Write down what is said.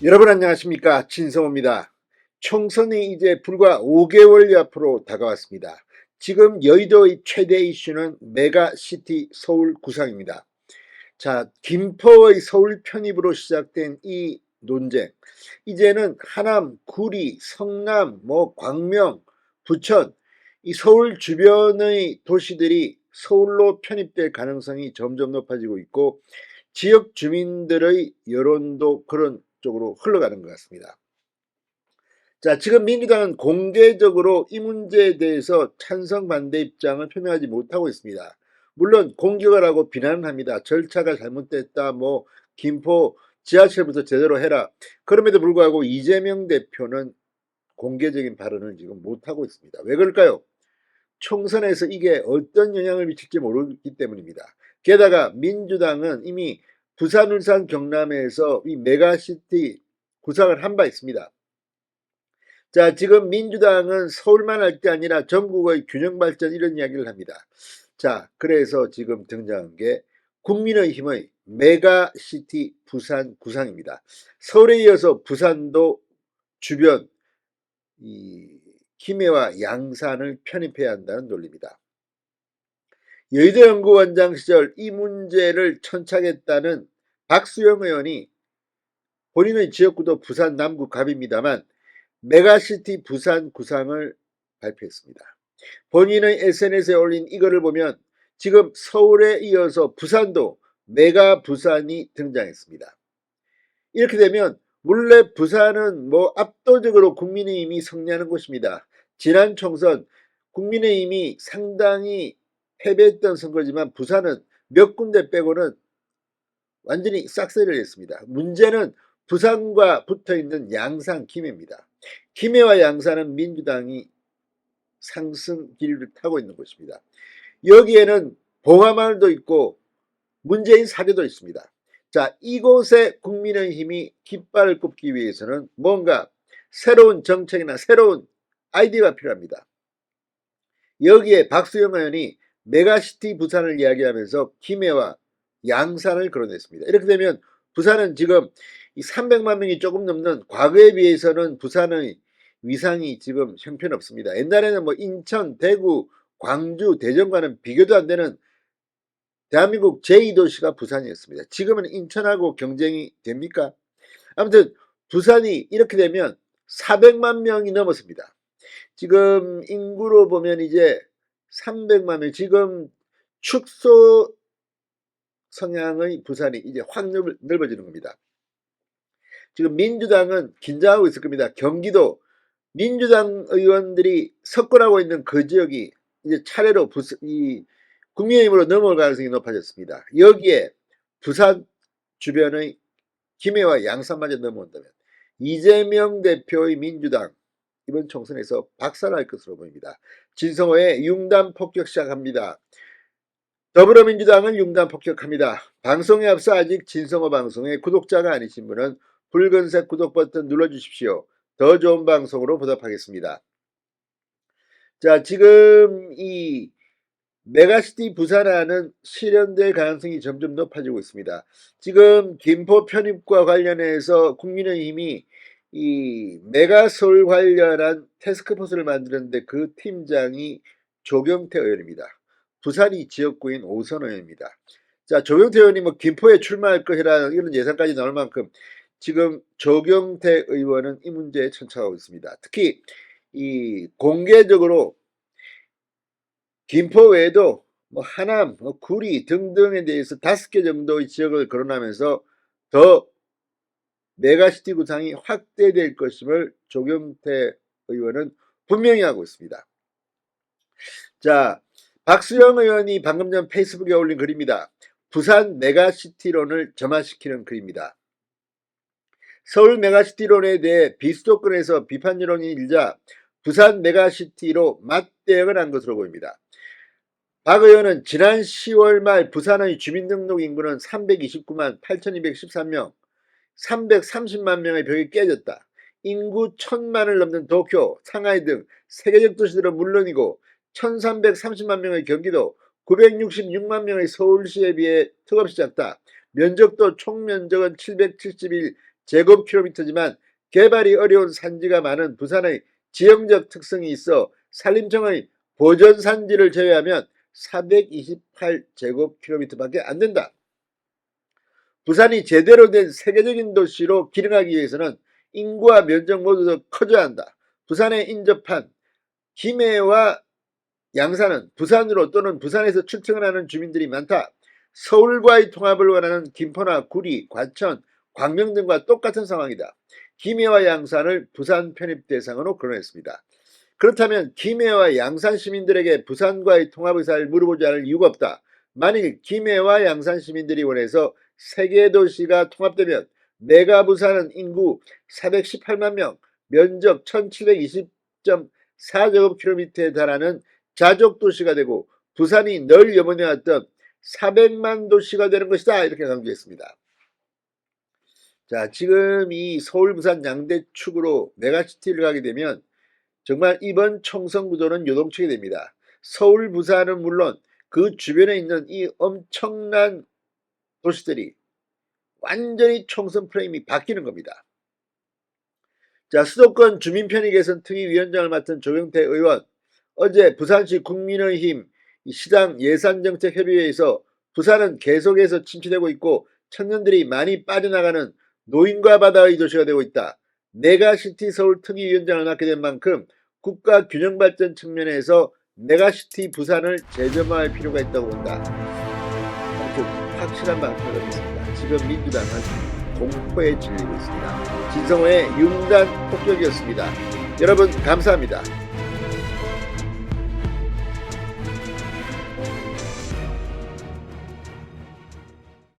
여러분 안녕하십니까, 진성호입니다. 총선이 이제 불과 5개월 앞으로 다가왔습니다. 지금 여의도의 최대 이슈는 메가시티 서울 구상입니다. 자, 김포의 서울 편입으로 시작된 이 논쟁, 이제는 하남, 구리, 성남, 광명, 부천, 이 서울 주변의 도시들이 서울로 편입될 가능성이 점점 높아지고 있고, 지역 주민들의 여론도 그런 쪽으로 흘러가는 것 같습니다. 자, 지금 민주당은 공개적으로 이 문제에 대해서 찬성 반대 입장을 표명하지 못하고 있습니다. 물론 공격을 하고 비난을 합니다. 절차가 잘못됐다, 김포 지하철부터 제대로 해라. 그럼에도 불구하고 이재명 대표는 공개적인 발언을 지금 못하고 있습니다. 왜 그럴까요? 총선에서 이게 어떤 영향을 미칠지 모르기 때문입니다. 게다가 민주당은 이미 부산, 울산, 경남에서 이 메가시티 구상을 한 바 있습니다. 자, 지금 민주당은 서울만 할 게 아니라 전국의 균형 발전 이런 이야기를 합니다. 자, 그래서 지금 등장한 게 국민의힘의 메가시티 부산 구상입니다. 서울에 이어서 부산도 주변 이 김해와 양산을 편입해야 한다는 논리입니다. 여의도 연구원장 시절 이 문제를 천착했다는 박수영 의원이 본인의 지역구도 부산 남구 갑입니다만 메가시티 부산 구상을 발표했습니다. 본인의 SNS에 올린 이거를 보면 지금 서울에 이어서 부산도 메가 부산이 등장했습니다. 이렇게 되면 원래 부산은 압도적으로 국민의힘이 승리하는 곳입니다. 지난 총선 국민의힘이 상당히 패배했던 선거지만 부산은 몇 군데 빼고는 완전히 싹쓸이를 했습니다. 문제는 부산과 붙어있는 양산 김해입니다. 김해와 양산은 민주당이 상승 기류를 타고 있는 곳입니다. 여기에는 봉화마을도 있고 문재인 사저도 있습니다. 자, 이곳에 국민의힘이 깃발을 꼽기 위해서는 뭔가 새로운 정책이나 새로운 아이디어가 필요합니다. 여기에 박수영 의원이 메가시티 부산을 이야기하면서 김해와 양산을 거론했습니다. 이렇게 되면 부산은 지금 300만 명이 조금 넘는, 과거에 비해서는 부산의 위상이 지금 형편없습니다. 옛날에는 인천, 대구, 광주, 대전과는 비교도 안 되는 대한민국 제2도시가 부산이었습니다. 지금은 인천하고 경쟁이 됩니까? 아무튼 부산이 이렇게 되면 400만 명이 넘었습니다. 지금 인구로 보면 이제 300만 명, 지금 축소 성향의 부산이 이제 확 넓어지는 겁니다. 지금 민주당은 긴장하고 있을 겁니다. 경기도 민주당 의원들이 석권하고 있는 그 지역이 이제 차례로 국민의힘으로 넘어올 가능성이 높아졌습니다. 여기에 부산 주변의 김해와 양산마저 넘어온다면 이재명 대표의 민주당 이번 총선에서 박살날 것으로 보입니다. 진성호의 융단 폭격 시작합니다. 더불어민주당은 융단 폭격합니다. 방송에 앞서 아직 진성호 방송의 구독자가 아니신 분은 붉은색 구독 버튼 눌러주십시오. 더 좋은 방송으로 보답하겠습니다. 자, 지금 이 메가시티 부산안은 실현될 가능성이 점점 높아지고 있습니다. 지금 김포 편입과 관련해서 국민의힘이 이 메가서울 관련한 태스크포스를 만드는데 그 팀장이 조경태 의원입니다. 부산이 지역구인 오선 의원입니다. 자, 조경태 의원이 김포에 출마할 것이라 이런 예상까지 나올 만큼 지금 조경태 의원은 이 문제에 천착하고 있습니다. 특히 이 공개적으로 김포 외에도 하남, 구리 등등에 대해서 5개 정도의 지역을 거론하면서 더 메가시티 구상이 확대될 것임을 조경태 의원은 분명히 하고 있습니다. 자, 박수영 의원이 방금 전 페이스북에 올린 글입니다. 부산 메가시티론을 점화시키는 글입니다. 서울 메가시티론에 대해 비수도권에서 비판 여론이 일자 부산 메가시티로 맞대응을 한 것으로 보입니다. 박 의원은 지난 10월 말 부산의 주민등록 인구는 329만 8,213명, 330만 명의 벽이 깨졌다. 인구 1,000만을 넘는 도쿄, 상하이 등 세계적 도시들은 물론이고 1,330만 명의 경기도, 966만 명의 서울시에 비해 턱없이 작다. 면적도 총 면적은 771 제곱킬로미터지만 개발이 어려운 산지가 많은 부산의 지형적 특성이 있어 산림청의 보전산지를 제외하면 428제곱킬로미터밖에 안 된다. 부산이 제대로 된 세계적인 도시로 기능하기 위해서는 인구와 면적 모두 더 커져야 한다. 부산에 인접한 김해와 양산은 부산으로 또는 부산에서 출퇴근 하는 주민들이 많다. 서울과의 통합을 원하는 김포나 구리, 과천, 광명 등과 똑같은 상황이다. 김해와 양산을 부산 편입 대상으로 거론했습니다. 그렇다면 김해와 양산 시민들에게 부산과의 통합 의사를 물어보지 않을 이유가 없다. 만일 김해와 양산 시민들이 원해서 세 개의 도시가 통합되면 메가 부산은 인구 418만 명, 면적 1720.4제곱킬로미터에 달하는 자족 도시가 되고 부산이 늘 염원해왔던 400만 도시가 되는 것이다. 이렇게 강조했습니다. 자, 지금 이 서울 부산 양대 축으로 메가시티를 가게 되면 정말 이번 총선 구도는 요동치게 됩니다. 서울 부산은 물론 그 주변에 있는 이 엄청난 도시들이 완전히 총선 프레임이 바뀌는 겁니다. 자, 수도권 주민편의 개선 특위위원장을 맡은 조경태 의원, 어제 부산시 국민의힘 시당 예산정책협의회에서 부산은 계속해서 침체되고 있고 청년들이 많이 빠져나가는 노인과 바다의 도시가 되고 있다. 메가시티 서울 특위위원장을 맡게 된 만큼 국가 균형발전 측면에서 메가시티 부산을 재점화할 필요가 있다고 본다. 아주 확실한 방침을 얻겠습니다. 지금 민주당은 공포에 질리고 있습니다. 진성호의 융단 폭격이었습니다. 여러분 감사합니다.